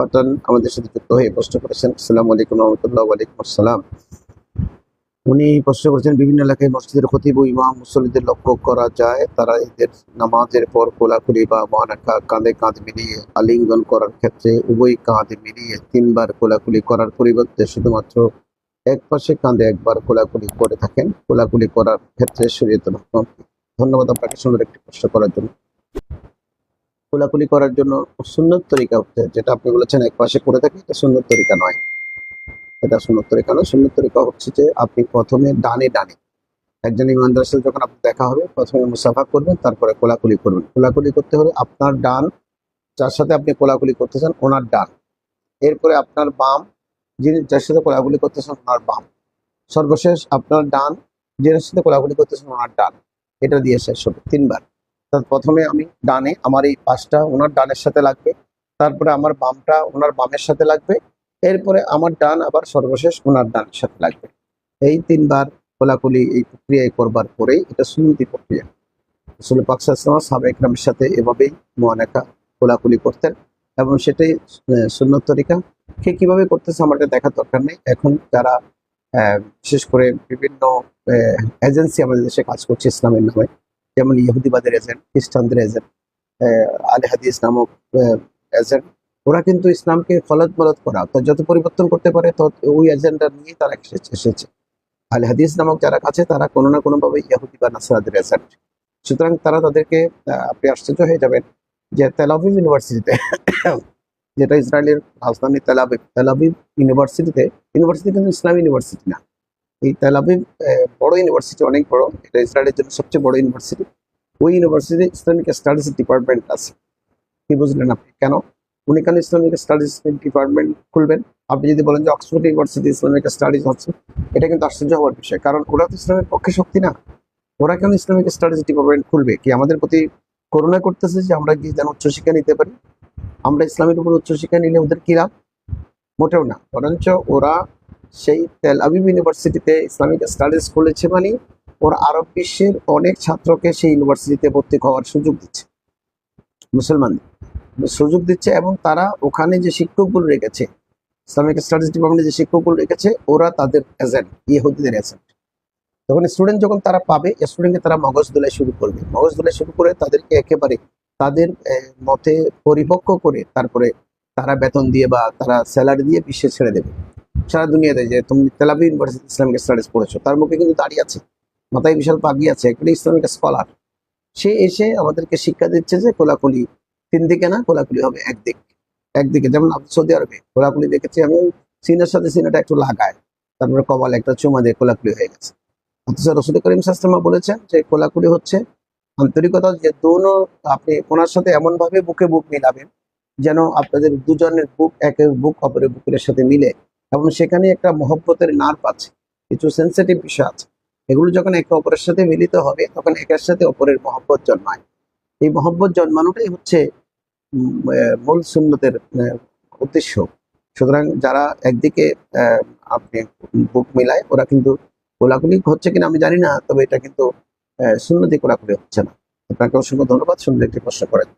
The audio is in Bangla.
পাঠান আমাদের সাথে যুক্ত হয়ে প্রশ্ন করেছেন। আসসালামু আলাইকুম রহমতুল্লাহ। ওয়ালাইকুম আসসালাম। উনি প্রশ্ন করেছেন, বিভিন্ন এলাকায় মসজিদের খতিব ও ইমাম মুসল্লিদের লক্ষ্য করা যায়, তারা এদের নামাজের পর কোলাকুলি বা মুআনাকা, কাঁধে কাঁধ মিলিয়ে আলিঙ্গন করার ক্ষেত্রে উভয় কাঁধ মিলিয়ে 3 বার কোলাকুলি করার পরিবর্তে শুধুমাত্র এক পাশে কাঁধে একবার কোলাকুলি করে থাকেন। কোলাকুলি করার ক্ষেত্রে শরীয়তের হুকুম কি? ধন্যবাদ আপনাকে সুন্দর একটি প্রশ্ন করার জন্য। কোলাকুলি করার জন্য সুন্নত তরিকা হচ্ছে, যেটা আপনি বলেছেন এক পাশে করে থাকি, এটা সুন্নত তরিকা নয়। এটা সুন্নত তরিকা নয়। সুন্নত তরিকা হচ্ছে যে আপনি প্রথমে ডানে ডানে একজন ইমানদারের সাথে যখন আপনার দেখা হবে, প্রথমে মুসাফা করবেন, তারপরে কোলাকুলি করবেন। কোলাকুলি করতে হলে আপনার ডান, যার সাথে আপনি কোলাকুলি করতে চান ওনার ডান, এরপরে আপনার বাম, যিনি যার সাথে কোলাকুলি করতেছেন ওনার বাম, সর্বশেষ আপনার ডান, যিনি সাথে কোলাকুলি করতেছেন ওনার ডান। এটা দিয়ে শেষ হবে 3 বার। তার প্রথমে আমি ডানে, আমার এই পাশটা ওনার ডানের সাথে লাগবে, তারপরে আমার বামটা ওনার বামের সাথে লাগবে, এরপরে আমার ডান আবার সর্বশেষ ওনার ডানের সাথে লাগবে। এই 3 বার কোলাকুলি এই প্রক্রিয়ায় করবার পরেই এটা সুন্নতি প্রক্রিয়া। রাসূল পাক সাল্লাল্লাহু আলাইহি ওয়াসাল্লাম সাহাবায়ে কেরামের সাথে এভাবেই মুআনাকা কোলাকুলি করতেন এবং সেটাই সুন্নত তরিকা। কে কিভাবে করতেছে আমার এটা দেখার দরকার নেই। এখন যারা বিশেষ করে বিভিন্ন এজেন্সি আমাদের দেশে কাজ করছে ইসলামের নামে, যেমন ইহুদিবাদের এজেন্ট, খ্রিস্টানদের এজেন্ট, আল হাদিস নামক এজেন্ট, ওরা কিন্তু ইসলামকে ফলত মলত করা অর্থাৎ যত পরিবর্তন করতে পারে তত ওই এজেন্ডা নিয়ে তারা এসেছে। আল হাদিস নামক যারা আছে তারা কোনো না কোনোভাবে ইহুদি বা নাসরাদের এজেন্ট। সুতরাং তারা তাদেরকে আপনি আশ্চর্য হয়ে যাবেন যে তেল আভিভ ইউনিভার্সিটিতে যেটা ইসরায়েলের রাজধানী তেল আভিভ ইউনিভার্সিটি কিন্তু ইসলাম ইউনিভার্সিটি না। এই তেল আভিভ বড় ইউনিভার্সিটি, অনেক বড়, এটা ইসরায়েলের জন্য সবচেয়ে বড় ইউনিভার্সিটি। ওই ইউনিভার্সিটিতে ইসলামিক স্টাডিজ ডিপার্টমেন্ট আছে। কি বুঝলেন আপনি? কেন উনি কেন ইসলামিক স্টাডিজ ডিপার্টমেন্ট খুলবেন? আপনি যদি বলেন যে অক্সফোর্ড ইউনিভার্সিটি ইসলামিক স্টাডিজ হচ্ছে, এটা কিন্তু আশ্চর্য হওয়ার বিষয়, কারণ ওরা তো ইসলামের পক্ষে শক্তি না। ওরা কেন ইসলামিক স্টাডিজ ডিপার্টমেন্ট খুলবে? কি আমাদের প্রতি করুণা করতেছে যে আমরা কি যেন উচ্চশিক্ষা নিতে পারি? আমরা ইসলামের উপর উচ্চশিক্ষা নিলে ওদের কি লাভ? মোটেও না। বরঞ্চ ওরা সেই তেল আভিভ ইউনিভার্সিটিতে ইসলামিক স্টাডিজ খুলেছে মানে ওরা আরব বিশ্বের অনেক ছাত্রকে সেই ইউনিভার্সিটিতে ভর্তি হওয়ার সুযোগ দিচ্ছে, মুসলমানদের সুযোগ দিচ্ছে। এবং তারা ওখানে যে শিক্ষকগুলো রেখেছে, ইসলামিক স্টাডিজ ডিপার্টমেন্টে যে শিক্ষকগুলো রেখেছে, ওরা তাদের এজেন্ট, ইহুদিদের এজেন্ট। তখন স্টুডেন্ট যখন তারা পাবে, স্টুডেন্টকে তারা মগজ দোলাই শুরু করবে, মগজ দোলাই শুরু করে তাদেরকে একেবারে তাদের মতে পরিপক্ক করে তারপরে তারা বেতন দিয়ে বা তারা স্যালারি দিয়ে বিশ্বে ছেড়ে দেবে সারা দুনিয়াতে, যে তুমি Tel Aviv university Islamic studies পড়েছো। তার মুখে কিন্তু দাঁড়িয়ে আছে, মাথায় বিশাল পাগড়ি আছে, একটা ইসলামিক স্কলার। সে এসে আমাদেরকে শিক্ষা দিচ্ছে যে কোলাকুলি 3 দিকে না, কোলাকুলি হবে একদিকে। যেমন সৌদি আরবে কোলাকুলি দেখেছি আমি, সিনার সাথে সিনাটা একটু লাগায়, তারপরে কপালে একটা চুমা দিয়ে কোলাকুলি হয়ে গেছে। অথচ রসুল করিম সাল্লাল্লাহু আলাইহি ওয়াসাল্লাম বলেছেন যে কোলাকুলি হচ্ছে আন্তরিকতা, যে দোনো আপনি ওনার সাথে এমন ভাবে বুকে বুক মিলাবেন যেন আপনাদের দুজনের বুক একের বুক অপরের বুকের সাথে মিলে, এবং সেখানে একটা মহব্বতের নার্ভ আছে, কিছু সেন্সিটিভ বিষয় আছে। এগুলো যখন একে অপরের সাথে মিলিত হবে তখন একের সাথে অপরের মহব্বত জন্মায়। এই মহব্বত জন্মানোটাই হচ্ছে মূল সুন্নতের উদ্দেশ্য। সুতরাং যারা একদিকে আপনি বুক মিলায়, ওরা কিন্তু কোলাকুলি হচ্ছে কিনা আমি জানি না, তবে এটা কিন্তু সুন্নতি কোলাকুলি হচ্ছে না। আপনাকে অসংখ্য ধন্যবাদ, সুন্দর একটি প্রশ্ন করেন।